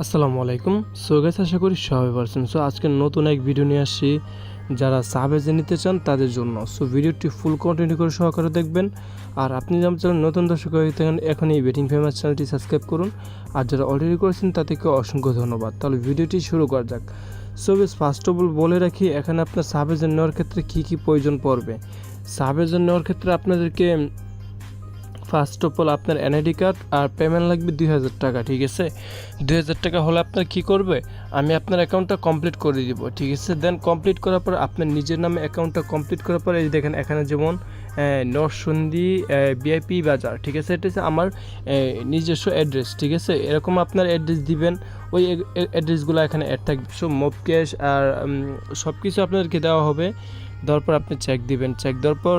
আসসালামু আলাইকুম। So guys, আশা করি সবাই ভালো আছেন। সো আজকে নতুন এক ভিডিও নিয়ে আসছি যারা সাব এজেন্ট নিতে চান তাদের জন্য। সো ভিডিওটি ফুল কন্টিনিউ করে সহকারে দেখবেন। আর আপনি যদি আমার চ্যানেল নতুন দর্শক হয়ে থাকেন এখনই বেটিং ফেমাস চ্যানেলটি সাবস্ক্রাইব করুন। আর যারা অলরেডি করেছেন তাদেরকে অসংখ্য ধন্যবাদ। তাহলে ভিডিওটি শুরু করা যাক। সো বেশ ফার্স্ট অফ অল বলে রাখি, এখানে আপনার সাব এজেন্ট নেওয়ার ক্ষেত্রে কী কী প্রয়োজন পড়বে। সাব এজেন্ট নেওয়ার ক্ষেত্রে আপনাদেরকে ফার্স্ট অফ অল আপনার এনআইডি কার্ড আর পেমেন্ট লাগবে 2000 টাকা। ঠিক আছে, 2000 টাকা হলে আপনার কি করবে, আমি আপনার অ্যাকাউন্টটা কমপ্লিট করে দিব। ঠিক আছে, দেন কমপ্লিট করার পর আপনার নিজের নামে অ্যাকাউন্টটা কমপ্লিট করার পর এই দেখেন এখানে যেমন নরসিংদী বিআইপি বাজার, ঠিক আছে, এটা হচ্ছে আমার নিজস্ব অ্যাড্রেস। ঠিক আছে, এরকম আপনার অ্যাড্রেস দিবেন, ওই অ্যাড্রেসগুলো এখানে অ্যাড থাকবে। সব মোব ক্যাশ আর সব কিছু আপনাদেরকে দেওয়া হবে। দেওয়ার পর আপনি চেক দিবেন, চেক দেওয়ার পর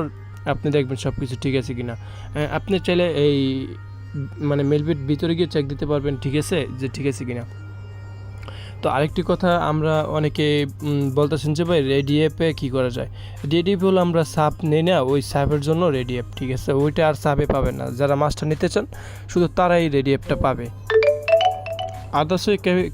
আপনি দেখবেন সব কিছু ঠিক আছে কিনা। আপনি চাইলে এই মানে মেলবিট ভিতরে গিয়ে চেক দিতে পারবেন, ঠিক আছে, যে ঠিক আছে কিনা। তো আরেকটি কথা, আমরা অনেকে বলতেছেন যে ভাই রেডি অ্যাপে কী করা যায়। রেডি অ্যাপ হলো আমরা সাব নেই না, ওই সাবের জন্য রেডি অ্যাপ। ঠিক আছে, ওইটা আর সাবে পাবেন না। যারা মাস্টার নিতে চান শুধু তারাই রেডি অ্যাপটা পাবে, আদার্স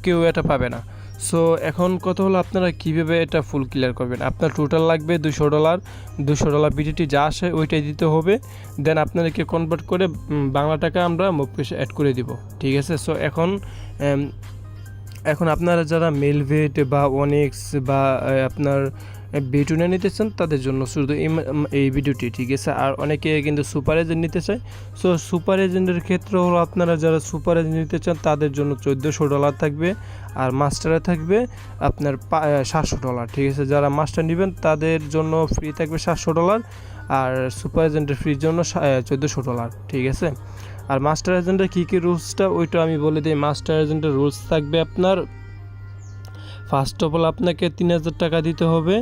কেউ এটা পাবে না। সো এখন কথা হলো আপনারা কীভাবে এটা ফুল ক্লিয়ার করবেন। আপনার টোটাল লাগবে $200, $200 বিডিটি যা আসে ওইটাই দিতে হবে। দেন আপনাদেরকে কনভার্ট করে বাংলা টাকা আমরা মুভপেশে অ্যাড করে দিব। ঠিক আছে, সো এখন আপনারা যারা মেলভেট বা অনেক্স বা আপনার বিটুনে নিতে চান তাদের জন্য শুধু এই ভিডিওটি। ঠিক আছে, আর অনেকে কিন্তু সুপার এজেন্ট নিতে চায়। সো সুপার এজেন্টের ক্ষেত্রে হলো আপনারা যারা সুপার এজেন্ট নিতে চান তাদের জন্য $1400 থাকবে, আর মাস্টারে থাকবে আপনার $700। ঠিক আছে, যারা মাস্টার নেবেন তাদের জন্য ফ্রি থাকবে $700, আর সুপার এজেন্টের ফ্রির জন্য $1400। ঠিক আছে, আর মাস্টার এজেন্টের কী কী রুলসটা ওইটা আমি বলে দিই। মাস্টার এজেন্টের রুলস থাকবে আপনার ফার্স্ট অফ অল আপনাকে 3000 টাকা দিতে হবে।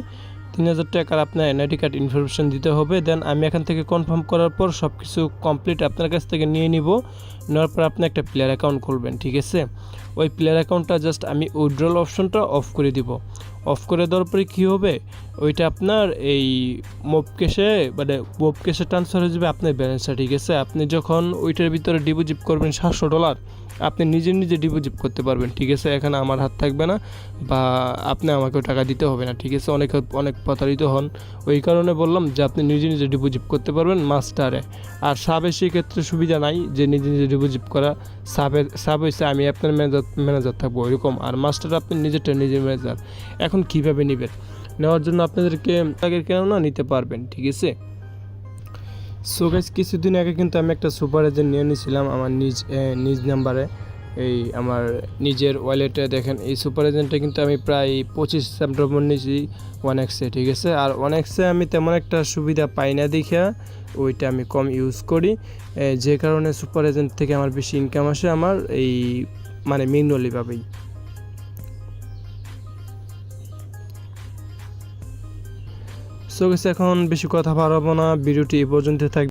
3000 টাকার আপনার এনআইডি কার্ড ইনফরমেশন দিতে হবে। দেন আমি এখান থেকে কনফার্ম করার পর সব কিছু কমপ্লিট আপনার কাছ থেকে নিয়ে নিব। নেওয়ার পর আপনি একটা প্লেয়ার অ্যাকাউন্ট খুলবেন। ঠিক আছে, ওই প্লেয়ার অ্যাকাউন্টটা জাস্ট আমি উইথড্রল অপশনটা অফ করে দিব। অফ করে দেওয়ার পরে কী হবে, ওইটা আপনার এই মোব ক্যাশে ট্রান্সফার হয়ে যাবে আপনার ব্যালেন্সটা। ঠিক আছে, আপনি যখন ওইটার ভিতরে ডিপোজিট করবেন $700, আপনি নিজে নিজে ডিপোজিট করতে পারবেন। ঠিক আছে, এখানে আমার হাত থাকবে না বা আপনি আমাকেও টাকা দিতে হবে না। ঠিক আছে, অনেক প্রতারিত হন, ওই কারণে বললাম যে আপনি নিজে নিজে ডিপোজিট করতে পারবেন মাস্টারে। আর সাবে সেক্ষেত্রে সুবিধা নাই যে নিজে নিজে ডিপোজিট করা। সাব হয়েছে আমি আপনার ম্যানেজার থাকবো ওইরকম, আর মাস্টার আপনি নিজেরটা নিজের ম্যানেজার। এখন কীভাবে নেবেন, নেওয়ার জন্য আপনাদেরকে আগের কেন না নিতে পারবেন। ঠিক আছে, সো গাইস কিছুদিন আগে কিন্তু আমি একটা সুপার এজেন্ট নিয়ে নিয়েছিলাম আমার নিজ নাম্বারে, এই আমার নিজের ওয়ালেটে। দেখেন এই সুপার এজেন্টটা কিন্তু আমি প্রায় 25 সেপ্টেম্বর নিয়েছি ওয়ানেক্সে। ঠিক আছে, আর ওয়ানেক্সে আমি তেমন একটা সুবিধা পাই না দেখা ওইটা আমি কম ইউজ করি, যে কারণে সুপার এজেন্ট থেকে আমার বেশি ইনকাম আসে আমার এই মানে ম্যানুয়ালিভাবেই। সো গাইস এখন বেশি কথা বাড়াবো না, ভিডিওটি এই পর্যন্ত থাকবে।